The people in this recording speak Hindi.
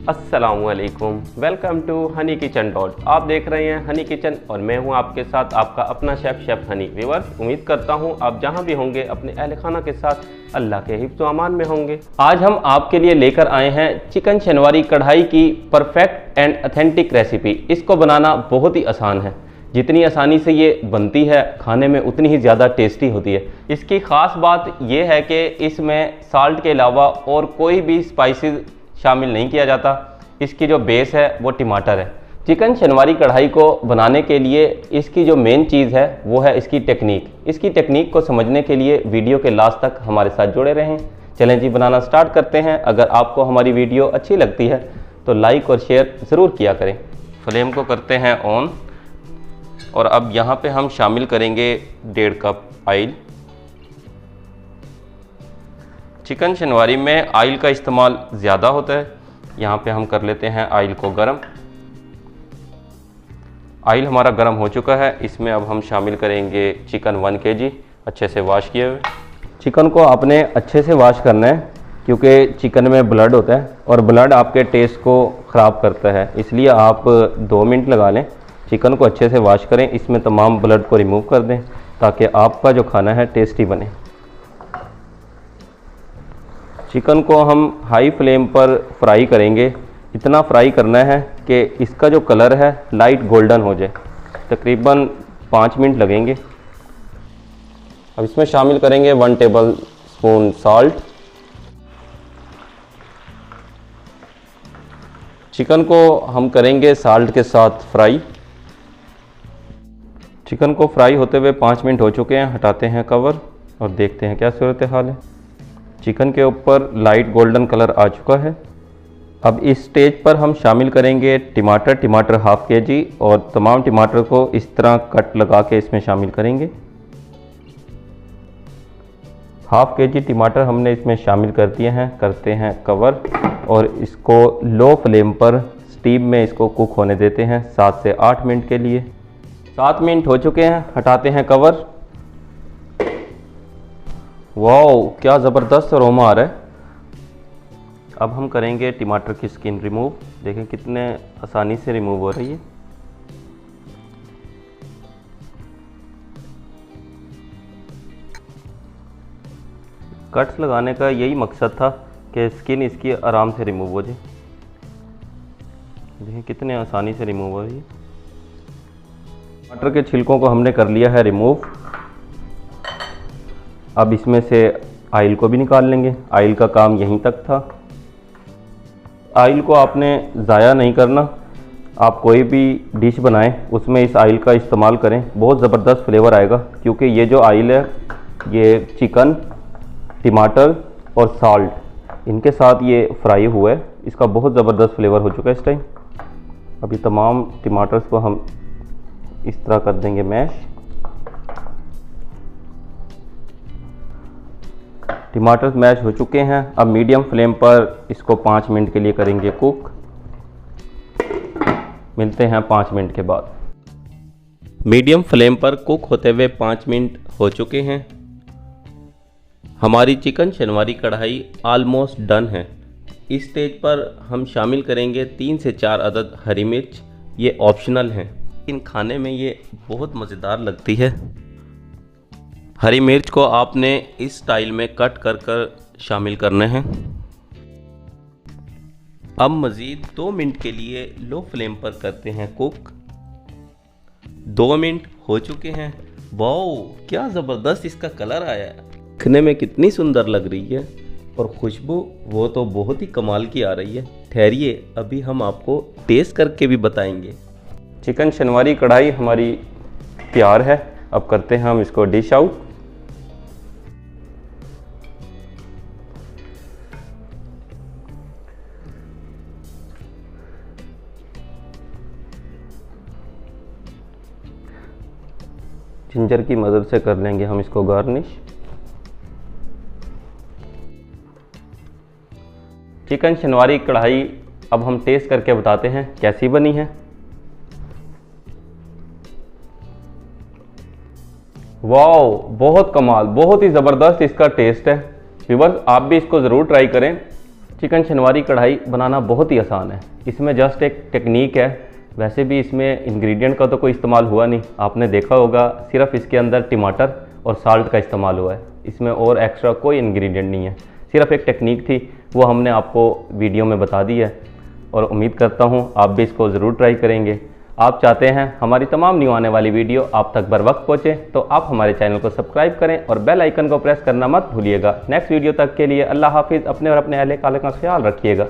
अस्सलामुअलैकुम, welcome to honey kitchen dot. आप देख रहे हैं हनी किचन और मैं हूं आपके साथ आपका अपना शेफ़ हनी। व्यूअर्स, उम्मीद करता हूं आप जहां भी होंगे अपने अहल खाना के साथ अल्लाह के हिफ्ज़ व अमान में होंगे। आज हम आपके लिए लेकर आए हैं चिकन शनवारी कढ़ाई की परफेक्ट एंड ऑथेंटिक रेसिपी। इसको बनाना बहुत ही आसान है, जितनी आसानी से ये बनती है खाने में उतनी ही ज़्यादा टेस्टी होती है। इसकी ख़ास बात यह है कि इसमें साल्ट के अलावा और कोई भी स्पाइसेस शामिल नहीं किया जाता। इसकी जो बेस है वो टमाटर है। चिकन शनवारी कढ़ाई को बनाने के लिए इसकी जो मेन चीज़ है वो है इसकी टेक्निक। इसकी टेक्निक को समझने के लिए वीडियो के लास्ट तक हमारे साथ जुड़े रहें। चलें जी, बनाना स्टार्ट करते हैं। अगर आपको हमारी वीडियो अच्छी लगती है तो लाइक और शेयर ज़रूर किया करें। फ्लेम को करते हैं ऑन और अब यहाँ पे हम शामिल करेंगे 1.5 कप ऑयल। चिकन शनवारी में ऑयल का इस्तेमाल ज़्यादा होता है। यहाँ पे हम कर लेते हैं ऑयल को गरम। ऑयल हमारा गरम हो चुका है। इसमें अब हम शामिल करेंगे चिकन 1 kg अच्छे से वॉश किए हुए। चिकन को आपने अच्छे से वॉश करना है क्योंकि चिकन में ब्लड होता है और ब्लड आपके टेस्ट को ख़राब करता है, इसलिए आप 2 मिनट लगा लें। चिकन को अच्छे से वॉश करें, इसमें तमाम ब्लड को रिमूव कर दें ताकि आपका जो खाना है टेस्टी बने। चिकन को हम हाई फ्लेम पर फ्राई करेंगे। इतना फ्राई करना है कि इसका जो कलर है लाइट गोल्डन हो जाए। तकरीबन 5 मिनट लगेंगे। अब इसमें शामिल करेंगे 1 टेबल स्पून सॉल्ट। चिकन को हम करेंगे साल्ट के साथ फ्राई। चिकन को फ्राई होते हुए 5 मिनट हो चुके हैं। हटाते हैं कवर और देखते हैं क्या सूरत हाल है। चिकन के ऊपर लाइट गोल्डन कलर आ चुका है। अब इस स्टेज पर हम शामिल करेंगे टमाटर 1/2 kg और तमाम टमाटर को इस तरह कट लगा के इसमें शामिल करेंगे। 1/2 kg टमाटर हमने इसमें शामिल कर दिए हैं। करते हैं कवर और इसको लो फ्लेम पर स्टीम में इसको कुक होने देते हैं 7 से 8 मिनट के लिए। 7 मिनट हो चुके हैं। हटाते हैं कवर। वाओ, क्या ज़बरदस्त अरोमा आ रहा है। अब हम करेंगे टमाटर की स्किन रिमूव। देखें कितने आसानी से रिमूव हो रही है। कट्स लगाने का यही मकसद था कि स्किन इसकी आराम से रिमूव हो जाए। देखें कितने आसानी से रिमूव हो रही है। टमाटर के छिलकों को हमने कर लिया है रिमूव। अब इसमें से ऑयल को भी निकाल लेंगे। ऑयल का काम यहीं तक था। ऑयल को आपने ज़ाया नहीं करना। आप कोई भी डिश बनाएं उसमें इस ऑयल का इस्तेमाल करें, बहुत ज़बरदस्त फ्लेवर आएगा। क्योंकि ये जो ऑयल है ये चिकन, टमाटर और साल्ट इनके साथ ये फ्राई हुआ है। इसका बहुत ज़बरदस्त फ्लेवर हो चुका है इस टाइम। अब ये तमाम टमाटर्स को हम इस तरह कर देंगे मैश। टमाटर मैश हो चुके हैं। अब मीडियम फ्लेम पर इसको 5 मिनट के लिए करेंगे कुक। मिलते हैं 5 मिनट के बाद। मीडियम फ्लेम पर कुक होते हुए 5 मिनट हो चुके हैं। हमारी चिकन शनवारी कढ़ाई ऑलमोस्ट डन है। इस स्टेज पर हम शामिल करेंगे 3 से 4 अदद हरी मिर्च। ये ऑप्शनल हैं, इन खाने में ये बहुत मज़ेदार लगती है। हरी मिर्च को आपने इस स्टाइल में कट कर कर शामिल करने हैं। अब मज़ीद 2 मिनट के लिए लो फ्लेम पर करते हैं कुक। 2 मिनट हो चुके हैं। वाओ, क्या ज़बरदस्त इसका कलर आया है। दिखने में कितनी सुंदर लग रही है और खुशबू वो तो बहुत ही कमाल की आ रही है। ठहरिए, अभी हम आपको टेस्ट करके भी बताएंगे। चिकन शनवारी कढ़ाई हमारी तैयार है। अब करते हैं हम इसको डिश आउट। जिंजर की मदद से कर लेंगे हम इसको गार्निश। चिकन शनवारी कढ़ाई अब हम टेस्ट करके बताते हैं कैसी बनी है। वाओ, बहुत कमाल, बहुत ही ज़बरदस्त इसका टेस्ट है। व्यूअर्स, आप भी इसको ज़रूर ट्राई करें। चिकन शनवारी कढ़ाई बनाना बहुत ही आसान है। इसमें जस्ट एक टेक्निक है। वैसे भी इसमें इंग्रेडिएंट का तो कोई इस्तेमाल हुआ नहीं, आपने देखा होगा सिर्फ इसके अंदर टमाटर और साल्ट का इस्तेमाल हुआ है। इसमें और एक्स्ट्रा कोई इंग्रेडिएंट नहीं है, सिर्फ एक टेक्निक थी, वो हमने आपको वीडियो में बता दी है और उम्मीद करता हूँ आप भी इसको ज़रूर ट्राई करेंगे। आप चाहते हैं हमारी तमाम न्यू आने वाली वीडियो आप तक बर वक्त पहुँचे तो आप हमारे चैनल को सब्सक्राइब करें और बेल आइकन को प्रेस करना मत भूलिएगा। नेक्स्ट वीडियो तक के लिए अल्लाह हाफिज़। अपने और अपने अहले खाले का ख्याल रखिएगा।